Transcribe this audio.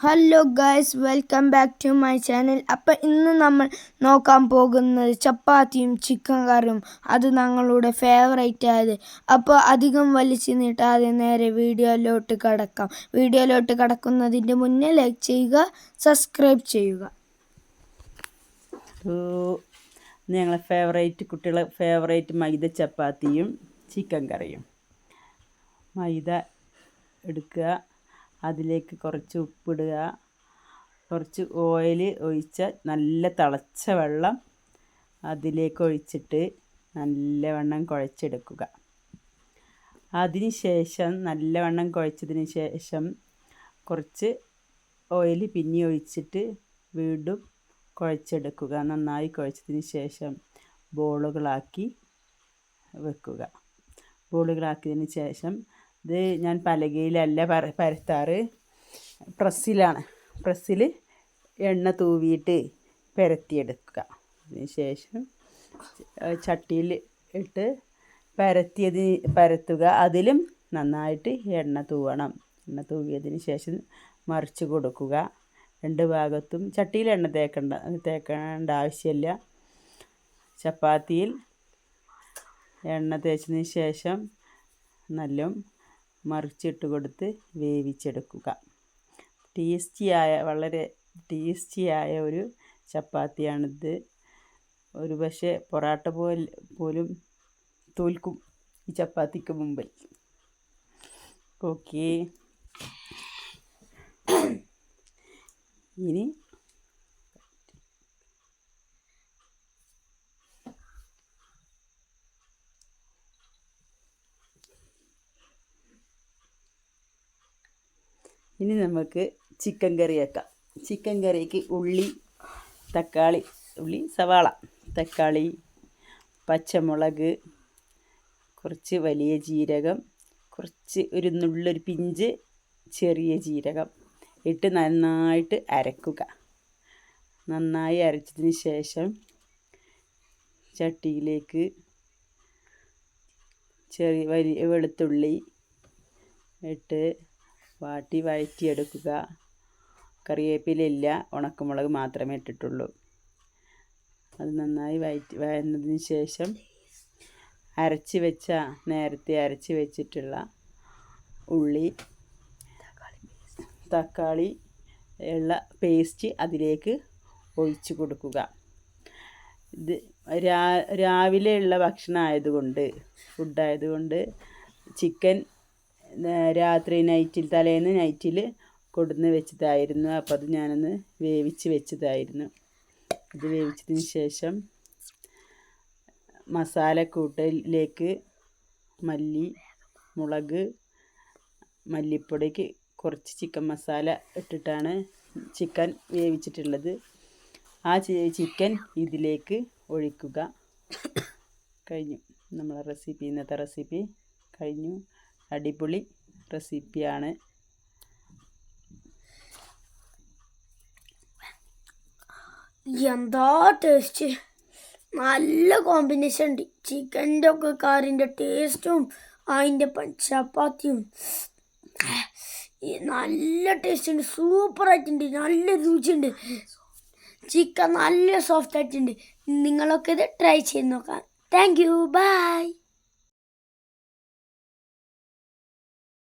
Hello guys, welcome back to my channel. അപ്പം ഇന്ന് നമ്മൾ നോക്കാൻ പോകുന്നത് ചപ്പാത്തിയും ചിക്കൻ കറിയും. അത് ഞങ്ങളുടെ ഫേവറേറ്റ് ആയത്. അപ്പോൾ അധികം വലിച്ചു നീട്ടാതെ നേരെ വീഡിയോയിലോട്ട് കടക്കാം. വീഡിയോയിലോട്ട് കടക്കുന്നതിൻ്റെ മുന്നേ ലൈക്ക് ചെയ്യുക, സബ്സ്ക്രൈബ് ചെയ്യുക. ഞങ്ങളെ കുട്ടികളെ ഫേവറേറ്റ് മൈദ ചപ്പാത്തിയും ചിക്കൻ കറിയും. മൈദ എടുക്കുക, അതിലേക്ക് കുറച്ച് ഉപ്പിടുക, കുറച്ച് ഓയിൽ ഒഴിച്ച നല്ല തിളച്ച വെള്ളം അതിലേക്ക് ഒഴിച്ചിട്ട് നല്ലവണ്ണം കുഴച്ചെടുക്കുക. അതിന് ശേഷം നല്ലവണ്ണം കുഴച്ചതിന് ശേഷം കുറച്ച് ഓയിൽ പിന്നെ ഒഴിച്ചിട്ട് വീണ്ടും കുഴച്ചെടുക്കുക. നന്നായി കുഴച്ചതിന് ശേഷം ബോളുകളാക്കി വെക്കുക. ബോളുകളാക്കിയതിന് ശേഷം ഇത് ഞാൻ പലകയിലല്ല പരത്താറ്, പ്രസ്സിലാണ്. പ്രസ്സിൽ എണ്ണ തൂവിയിട്ട് പരത്തിയെടുക്കുക. അതിന് ശേഷം ചട്ടിയിൽ ഇട്ട് പരത്തുക. അതിലും നന്നായിട്ട് എണ്ണ തൂവണം. എണ്ണ തൂവിയതിന് ശേഷം മറിച്ച് കൊടുക്കുക. രണ്ട് ഭാഗത്തും ചട്ടിയിൽ എണ്ണ തേക്കേണ്ട ആവശ്യമില്ല. ചപ്പാത്തിയിൽ എണ്ണ തേച്ചതിന് ശേഷം നല്ല മറിച്ചിട്ട് കൊടുത്ത് വേവിച്ചെടുക്കുക. വളരെ ടേസ്റ്റിയായ ഒരു ചപ്പാത്തിയാണിത്. ഒരു പക്ഷേ പൊറാട്ട പോലും തോൽക്കും ഈ ചപ്പാത്തിക്ക് മുമ്പിൽ. ഓക്കേ, ഇനി നമുക്ക് ചിക്കൻ കറി വെക്കാം. ചിക്കൻ കറിക്ക് സവാള, തക്കാളി, പച്ചമുളക്, കുറച്ച് വലിയ ജീരകം, കുറച്ച് ഒരു പിഞ്ച് ചെറിയ ജീരകം ഇട്ട് നന്നായിട്ട് അരക്കുക. നന്നായി അരച്ചതിന് ശേഷം ചട്ടിയിലേക്ക് വലിയ വെളുത്തുള്ളി ഇട്ട് വഴറ്റിയെടുക്കുക. കറിവേപ്പിലയില്ല, ഉണക്കമുളക് മാത്രമേ ഇട്ടിട്ടുള്ളൂ. അത് നന്നായി വഴന്നതിന് ശേഷം നേരത്തെ അരച്ച് വെച്ചിട്ടുള്ള ഉള്ളി, തക്കാളി ഉള്ള പേസ്റ്റ് അതിലേക്ക് ഒഴിച്ച് കൊടുക്കുക. ഇത് രാവിലെയുള്ള ഭക്ഷണമായതുകൊണ്ട്, ഫുഡായതുകൊണ്ട് ചിക്കൻ തലേന്ന് നൈറ്റിൽ കൊടുന്ന് വെച്ചതായിരുന്നു. അപ്പോൾ അത് ഞാനൊന്ന് വേവിച്ച് വെച്ചതായിരുന്നു. ഇത് വേവിച്ചതിന് ശേഷം മസാലക്കൂട്ടിലേക്ക് മല്ലി, മുളക്, മല്ലിപ്പൊടിക്ക് കുറച്ച് ചിക്കൻ മസാല ഇട്ടിട്ടാണ് ചിക്കൻ വേവിച്ചിട്ടുള്ളത്. ആ ചിക്കൻ ഇതിലേക്ക് ഒഴിക്കുക. കഴിഞ്ഞു നമ്മളെ ഇന്നത്തെ റെസിപ്പി കഴിഞ്ഞു. അടിപൊളി റെസിപ്പിയാണ്. എന്താ ടേസ്റ്റ്! നല്ല കോമ്പിനേഷൻ ഉണ്ട്. ചിക്കൻ്റെ ഒക്കെ കറിൻ്റെ ടേസ്റ്റും അതിൻ്റെ ചപ്പാത്തിയും നല്ല ടേസ്റ്റ് ഉണ്ട്. സൂപ്പറായിട്ടുണ്ട്, നല്ല രുചിയുണ്ട്. ചിക്കൻ നല്ല സോഫ്റ്റ് ആയിട്ടുണ്ട്. നിങ്ങളൊക്കെ ഇത് ട്രൈ ചെയ്ത് നോക്കാം. Thank you, by.